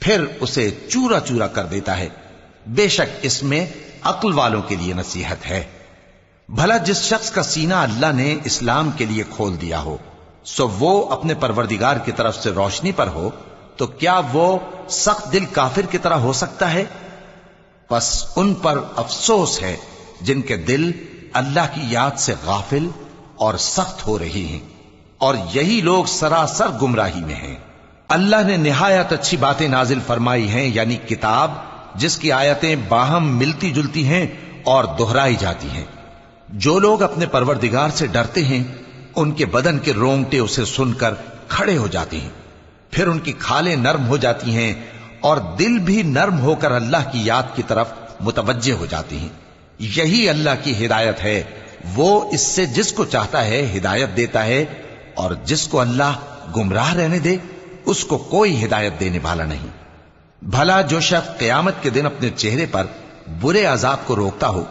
پھر اسے چورا چورا کر دیتا ہے۔ بے شک اس میں عقل والوں کے لیے نصیحت ہے۔ بھلا جس شخص کا سینہ اللہ نے اسلام کے لیے کھول دیا ہو، سو وہ اپنے پروردگار کی طرف سے روشنی پر ہو، تو کیا وہ سخت دل کافر کی طرح ہو سکتا ہے؟ پس ان پر افسوس ہے جن کے دل اللہ کی یاد سے غافل اور سخت ہو رہی ہیں، اور یہی لوگ سراسر گمراہی میں ہیں۔ اللہ نے نہایت اچھی باتیں نازل فرمائی ہیں، یعنی کتاب جس کی آیتیں باہم ملتی جلتی ہیں اور دہرائی جاتی ہیں۔ جو لوگ اپنے پروردگار سے ڈرتے ہیں ان کے بدن کے رونگٹے اسے سن کر کھڑے ہو جاتے ہیں، پھر ان کی کھالیں نرم ہو جاتی ہیں اور دل بھی نرم ہو کر اللہ کی یاد کی طرف متوجہ ہو جاتی ہیں۔ یہی اللہ کی ہدایت ہے، وہ اس سے جس کو چاہتا ہے ہدایت دیتا ہے، اور جس کو اللہ گمراہ رہنے دے اس کو کوئی ہدایت دینے والا نہیں۔ بھلا جو شخص قیامت کے دن اپنے چہرے پر برے عذاب کو روکتا ہو،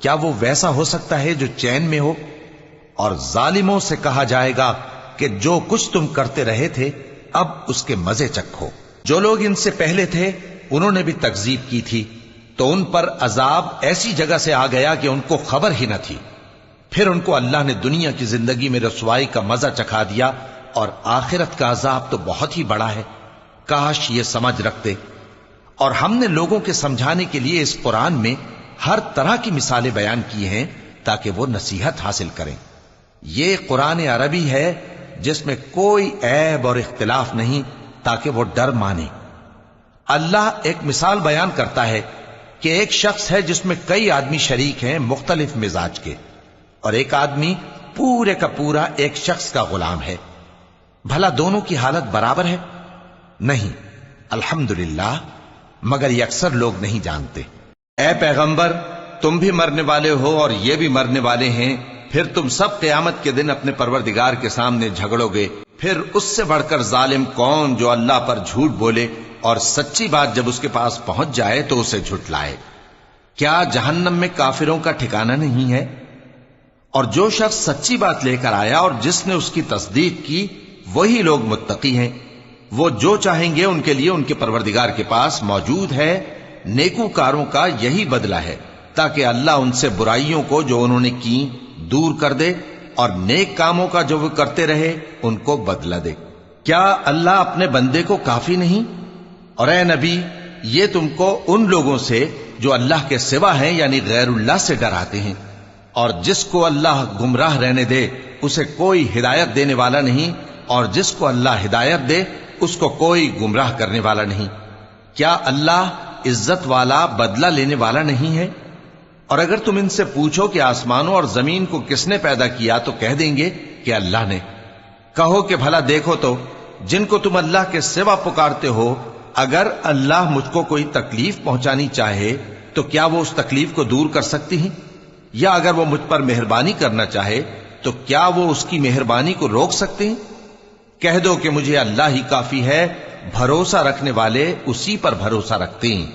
کیا وہ ویسا ہو سکتا ہے جو چین میں ہو؟ اور ظالموں سے کہا جائے گا کہ جو کچھ تم کرتے رہے تھے اب اس کے مزے چکھو۔ جو لوگ ان سے پہلے تھے انہوں نے بھی تکذیب کی تھی، تو ان پر عذاب ایسی جگہ سے آ گیا کہ ان کو خبر ہی نہ تھی۔ پھر ان کو اللہ نے دنیا کی زندگی میں رسوائی کا مزہ چکھا دیا، اور آخرت کا عذاب تو بہت ہی بڑا ہے۔ کاش یہ سمجھ رکھتے۔ اور ہم نے لوگوں کے سمجھانے کے لیے اس قرآن میں ہر طرح کی مثالیں بیان کی ہیں تاکہ وہ نصیحت حاصل کریں۔ یہ قرآن عربی ہے جس میں کوئی عیب اور اختلاف نہیں، تاکہ وہ ڈر مانے۔ اللہ ایک مثال بیان کرتا ہے کہ ایک شخص ہے جس میں کئی آدمی شریک ہیں مختلف مزاج کے، اور ایک آدمی پورے کا پورا ایک شخص کا غلام ہے۔ بھلا دونوں کی حالت برابر ہے؟ نہیں، الحمدللہ، مگر یہ اکثر لوگ نہیں جانتے۔ اے پیغمبر، تم بھی مرنے والے ہو اور یہ بھی مرنے والے ہیں، پھر تم سب قیامت کے دن اپنے پروردگار کے سامنے جھگڑو گے۔ پھر اس سے بڑھ کر ظالم کون جو اللہ پر جھوٹ بولے اور سچی بات جب اس کے پاس پہنچ جائے تو اسے جھٹلائے۔ کیا جہنم میں کافروں کا ٹھکانہ نہیں ہے؟ اور جو شخص سچی بات لے کر آیا اور جس نے اس کی تصدیق کی، وہی لوگ متقی ہیں۔ وہ جو چاہیں گے ان کے لیے ان کے پروردگار کے پاس موجود ہے۔ نیکوکاروں کا یہی بدلہ ہے، تاکہ اللہ ان سے برائیوں کو جو انہوں نے کی دور کر دے، اور نیک کاموں کا جو وہ کرتے رہے ان کو بدلہ دے۔ کیا اللہ اپنے بندے کو کافی نہیں؟ اور اے نبی، یہ تم کو ان لوگوں سے جو اللہ کے سوا ہیں یعنی غیر اللہ سے ڈراتے ہیں، اور جس کو اللہ گمراہ رہنے دے اسے کوئی ہدایت دینے والا نہیں، اور جس کو اللہ ہدایت دے اس کو کوئی گمراہ کرنے والا نہیں۔ کیا اللہ عزت والا بدلہ لینے والا نہیں ہے؟ اور اگر تم ان سے پوچھو کہ آسمانوں اور زمین کو کس نے پیدا کیا تو کہہ دیں گے کہ اللہ نے۔ کہو کہ بھلا دیکھو تو جن کو تم اللہ کے سوا پکارتے ہو، اگر اللہ مجھ کو کوئی تکلیف پہنچانی چاہے تو کیا وہ اس تکلیف کو دور کر سکتی ہیں؟ یا اگر وہ مجھ پر مہربانی کرنا چاہے تو کیا وہ اس کی مہربانی کو روک سکتے ہیں؟ کہہ دو کہ مجھے اللہ ہی کافی ہے، بھروسہ رکھنے والے اسی پر بھروسہ رکھتے ہیں۔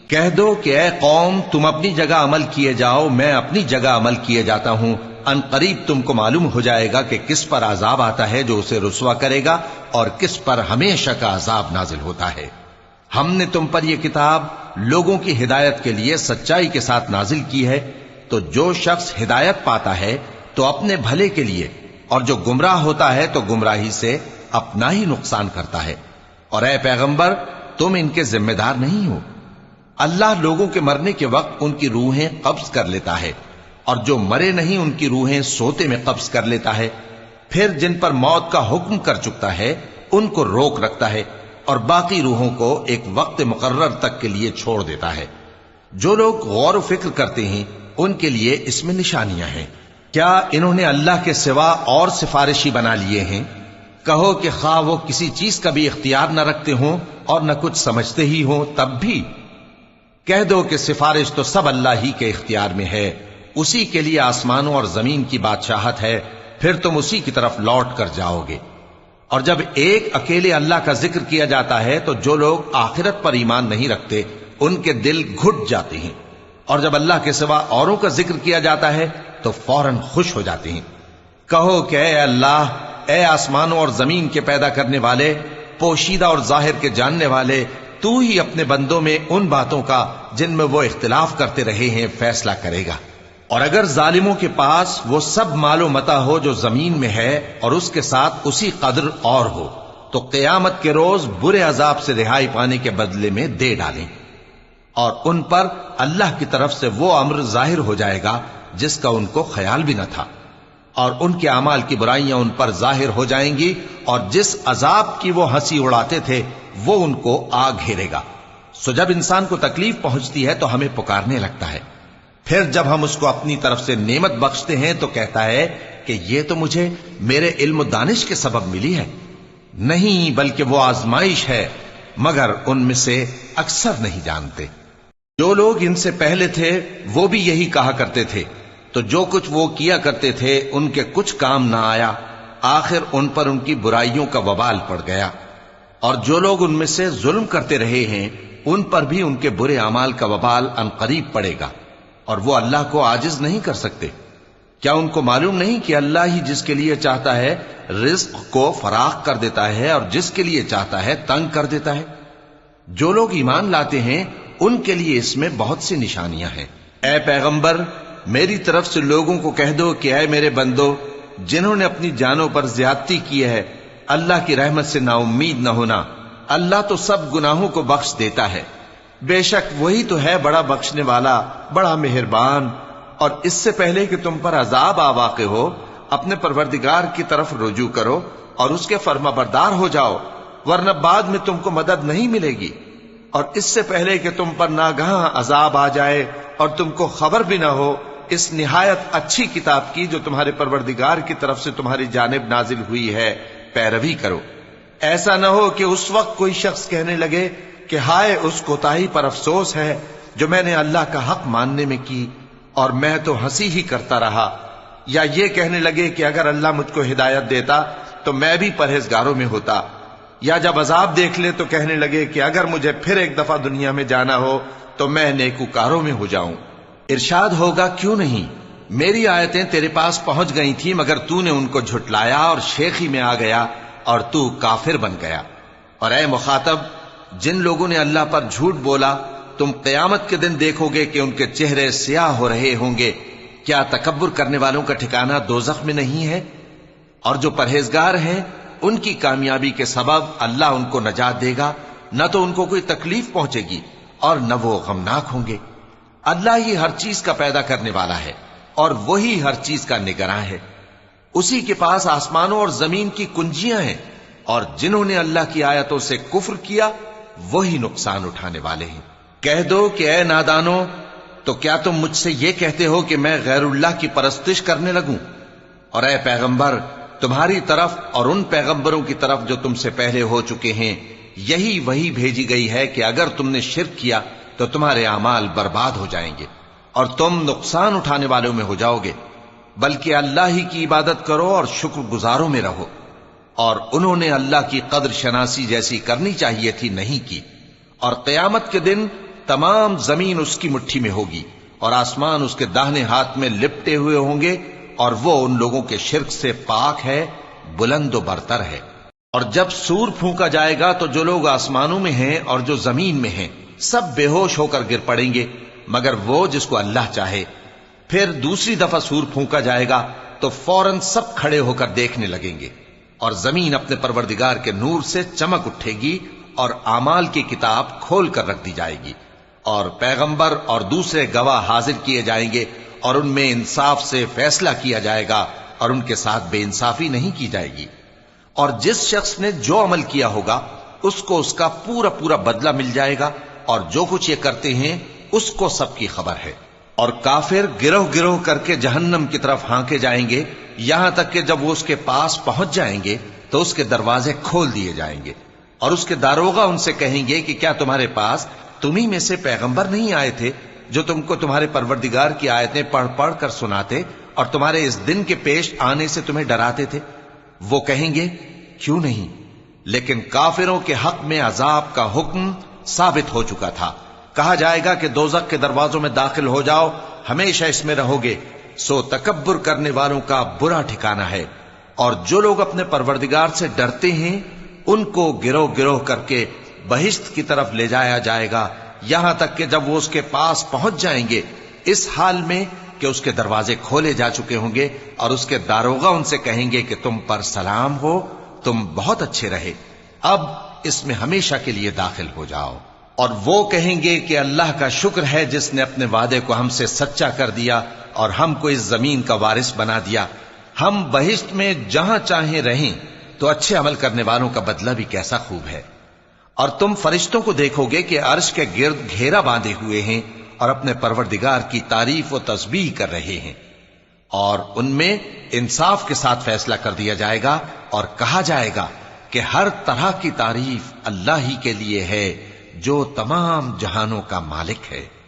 کہہ دو کہ اے قوم، تم اپنی جگہ عمل کیے جاؤ، میں اپنی جگہ عمل کیے جاتا ہوں۔ ان قریب تم کو معلوم ہو جائے گا کہ کس پر عذاب آتا ہے جو اسے رسوا کرے گا، اور کس پر ہمیشہ کا عذاب نازل ہوتا ہے۔ ہم نے تم پر یہ کتاب لوگوں کی ہدایت کے لیے سچائی کے ساتھ نازل کی ہے، تو جو شخص ہدایت پاتا ہے تو اپنے بھلے کے لیے، اور جو گمراہ ہوتا ہے تو گمراہی سے اپنا ہی نقصان کرتا ہے۔ اور اے پیغمبر، تم ان کے ذمہ دار نہیں ہو۔ اللہ لوگوں کے مرنے کے وقت ان کی روحیں قبض کر لیتا ہے، اور جو مرے نہیں ان کی روحیں سوتے میں قبض کر لیتا ہے۔ پھر جن پر موت کا حکم کر چکتا ہے ان کو روک رکھتا ہے، اور باقی روحوں کو ایک وقت مقرر تک کے لیے چھوڑ دیتا ہے۔ جو لوگ غور و فکر کرتے ہیں ان کے لیے اس میں نشانیاں ہیں۔ کیا انہوں نے اللہ کے سوا اور سفارشی بنا لیے ہیں؟ کہو کہ خواہ وہ کسی چیز کا بھی اختیار نہ رکھتے ہوں اور نہ کچھ سمجھتے ہی ہوں تب بھی کہہ دو کہ سفارش تو سب اللہ ہی کے اختیار میں ہے، اسی کے لیے آسمانوں اور زمین کی بادشاہت ہے، پھر تم اسی کی طرف لوٹ کر جاؤ گے۔ اور جب ایک اکیلے اللہ کا ذکر کیا جاتا ہے تو جو لوگ آخرت پر ایمان نہیں رکھتے ان کے دل گھٹ جاتے ہیں، اور جب اللہ کے سوا اوروں کا ذکر کیا جاتا ہے تو فوراً خوش ہو جاتے ہیں۔ کہو کہ اے اللہ، اے آسمانوں اور زمین کے پیدا کرنے والے، پوشیدہ اور ظاہر کے جاننے والے، تو ہی اپنے بندوں میں ان باتوں کا جن میں وہ اختلاف کرتے رہے ہیں فیصلہ کرے گا۔ اور اگر ظالموں کے پاس وہ سب مال و متاع ہو جو زمین میں ہے اور اس کے ساتھ اسی قدر اور ہو تو قیامت کے روز برے عذاب سے رہائی پانے کے بدلے میں دے ڈالیں، اور ان پر اللہ کی طرف سے وہ امر ظاہر ہو جائے گا جس کا ان کو خیال بھی نہ تھا، اور ان کے اعمال کی برائیاں ان پر ظاہر ہو جائیں گی، اور جس عذاب کی وہ ہنسی اڑاتے تھے وہ ان کو آ گھیرے گا۔ سو جب انسان کو تکلیف پہنچتی ہے تو ہمیں پکارنے لگتا ہے، پھر جب ہم اس کو اپنی طرف سے نعمت بخشتے ہیں تو کہتا ہے کہ یہ تو مجھے میرے علم و دانش کے سبب ملی ہے۔ نہیں، بلکہ وہ آزمائش ہے، مگر ان میں سے اکثر نہیں جانتے۔ جو لوگ ان سے پہلے تھے وہ بھی یہی کہا کرتے تھے، تو جو کچھ وہ کیا کرتے تھے ان کے کچھ کام نہ آیا، آخر ان پر ان کی برائیوں کا وبال پڑ گیا۔ اور جو لوگ ان میں سے ظلم کرتے رہے ہیں ان پر بھی ان کے برے اعمال کا وبال عنقریب پڑے گا، اور وہ اللہ کو عاجز نہیں کر سکتے۔ کیا ان کو معلوم نہیں کہ اللہ ہی جس کے لیے چاہتا ہے رزق کو فراخ کر دیتا ہے اور جس کے لیے چاہتا ہے تنگ کر دیتا ہے؟ جو لوگ ایمان لاتے ہیں ان کے لیے اس میں بہت سی نشانیاں ہیں۔ اے پیغمبر، میری طرف سے لوگوں کو کہہ دو کہ اے میرے بندو، جنہوں نے اپنی جانوں پر زیادتی کی ہے، اللہ کی رحمت سے نا امید نہ ہونا۔ اللہ تو سب گناہوں کو بخش دیتا ہے، بے شک وہی تو ہے بڑا بخشنے والا، بڑا مہربان۔ اور اس سے پہلے کہ تم پر عذاب آ واقع ہو، اپنے پروردگار کی طرف رجوع کرو اور اس کے فرما بردار ہو جاؤ، ورنہ بعد میں تم کو مدد نہیں ملے گی۔ اور اس سے پہلے کہ تم پر ناگہاں عذاب آ جائے اور تم کو خبر بھی نہ ہو، اس نہایت اچھی کتاب کی جو تمہارے پروردگار کی طرف سے تمہاری جانب نازل ہوئی ہے پیروی کرو۔ ایسا نہ ہو کہ اس وقت کوئی شخص کہنے لگے کہ ہائے اس کوتاہی پر افسوس ہے جو میں نے اللہ کا حق ماننے میں کی، اور میں تو ہنسی ہی کرتا رہا، یا یہ کہنے لگے کہ اگر اللہ مجھ کو ہدایت دیتا تو میں بھی پرہیزگاروں میں ہوتا، یا جب عذاب دیکھ لے تو کہنے لگے کہ اگر مجھے پھر ایک دفعہ دنیا میں جانا ہو تو میں نیکوکاروں میں ہو جاؤں۔ ارشاد ہوگا کیوں نہیں، میری آیتیں تیرے پاس پہنچ گئی تھی مگر تو نے ان کو جھٹلایا اور شیخی میں آ گیا اور تو کافر بن گیا۔ اور اے مخاطب، جن لوگوں نے اللہ پر جھوٹ بولا تم قیامت کے دن دیکھو گے کہ ان کے چہرے سیاہ ہو رہے ہوں گے۔ کیا تکبر کرنے والوں کا ٹھکانہ دوزخ میں نہیں ہے؟ اور جو پرہیزگار ہیں ان کی کامیابی کے سبب اللہ ان کو نجات دے گا، نہ تو ان کو کوئی تکلیف پہنچے گی اور نہ وہ غمناک ہوں گے۔ اللہ ہی ہر چیز کا پیدا کرنے والا ہے اور وہی ہر چیز کا نگراں ہے۔ اسی کے پاس آسمانوں اور زمین کی کنجیاں ہیں، اور جنہوں نے اللہ کی آیتوں سے کفر کیا وہی نقصان اٹھانے والے ہیں۔ کہہ دو کہ اے نادانو، تو کیا تم مجھ سے یہ کہتے ہو کہ میں غیر اللہ کی پرستش کرنے لگوں؟ اور اے پیغمبر، تمہاری طرف اور ان پیغمبروں کی طرف جو تم سے پہلے ہو چکے ہیں یہی وہی بھیجی گئی ہے کہ اگر تم نے شرک کیا تو تمہارے اعمال برباد ہو جائیں گے اور تم نقصان اٹھانے والوں میں ہو جاؤ گے، بلکہ اللہ ہی کی عبادت کرو اور شکر گزاروں میں رہو۔ اور انہوں نے اللہ کی قدر شناسی جیسی کرنی چاہیے تھی نہیں کی، اور قیامت کے دن تمام زمین اس کی مٹھی میں ہوگی اور آسمان اس کے داہنے ہاتھ میں لپٹے ہوئے ہوں گے، اور وہ ان لوگوں کے شرک سے پاک ہے، بلند و برتر ہے۔ اور جب سور پھونکا جائے گا تو جو لوگ آسمانوں میں ہیں اور جو زمین میں ہیں سب بے ہوش ہو کر گر پڑیں گے مگر وہ جس کو اللہ چاہے۔ پھر دوسری دفعہ سور پھونکا جائے گا تو فوراً سب کھڑے ہو کر دیکھنے لگیں گے، اور زمین اپنے پروردگار کے نور سے چمک اٹھے گی اور اعمال کی کتاب کھول کر رکھ دی جائے گی، اور پیغمبر اور دوسرے گواہ حاضر کیے جائیں گے، اور ان میں انصاف سے فیصلہ کیا جائے گا اور ان کے ساتھ بے انصافی نہیں کی جائے گی۔ اور جس شخص نے جو عمل کیا ہوگا اس کو اس کا پورا پورا بدلہ مل جائے گا، اور جو کچھ یہ کرتے ہیں اس کو سب کی خبر ہے۔ اور کافر گروہ گروہ کر کے جہنم کی طرف ہانکے جائیں گے، یہاں تک کہ جب وہ اس کے پاس پہنچ جائیں گے تو اس کے دروازے کھول دیے جائیں گے، اور اس کے داروغہ ان سے کہیں گے کہ کیا تمہارے پاس تمہیں میں سے پیغمبر نہیں آئے تھے جو تم کو تمہارے پروردگار کی آیتیں پڑھ پڑھ کر سناتے اور تمہارے اس دن کے پیش آنے سے تمہیں ڈراتے تھے؟ وہ کہیں گے کیوں نہیں، لیکن کافروں کے حق میں عذاب کا حکم ثابت ہو چکا تھا۔ کہا جائے گا کہ دوزخ کے دروازوں میں داخل ہو جاؤ، ہمیشہ اس میں رہو گے، سو تکبر کرنے والوں کا برا ٹھکانہ ہے۔ اور جو لوگ اپنے پروردگار سے ڈرتے ہیں ان کو گروہ گروہ کر کے بہشت کی طرف لے جایا جائے گا، یہاں تک کہ جب وہ اس کے پاس پہنچ جائیں گے اس حال میں کہ اس کے دروازے کھولے جا چکے ہوں گے، اور اس کے داروغہ ان سے کہیں گے کہ تم پر سلام ہو، تم بہت اچھے رہے، اب اس میں ہمیشہ کے لیے داخل ہو جاؤ۔ اور وہ کہیں گے کہ اللہ کا شکر ہے جس نے اپنے وعدے کو ہم سے سچا کر دیا اور ہم کو اس زمین کا وارث بنا دیا، ہم بہشت میں جہاں چاہیں رہیں، تو اچھے عمل کرنے والوں کا بدلہ بھی کیسا خوب ہے۔ اور تم فرشتوں کو دیکھو گے کہ عرش کے گرد گھیرا باندھے ہوئے ہیں اور اپنے پروردگار کی تعریف و تسبیح کر رہے ہیں، اور ان میں انصاف کے ساتھ فیصلہ کر دیا جائے گا اور کہا جائے گا کہ ہر طرح کی تعریف اللہ ہی کے لیے ہے جو تمام جہانوں کا مالک ہے۔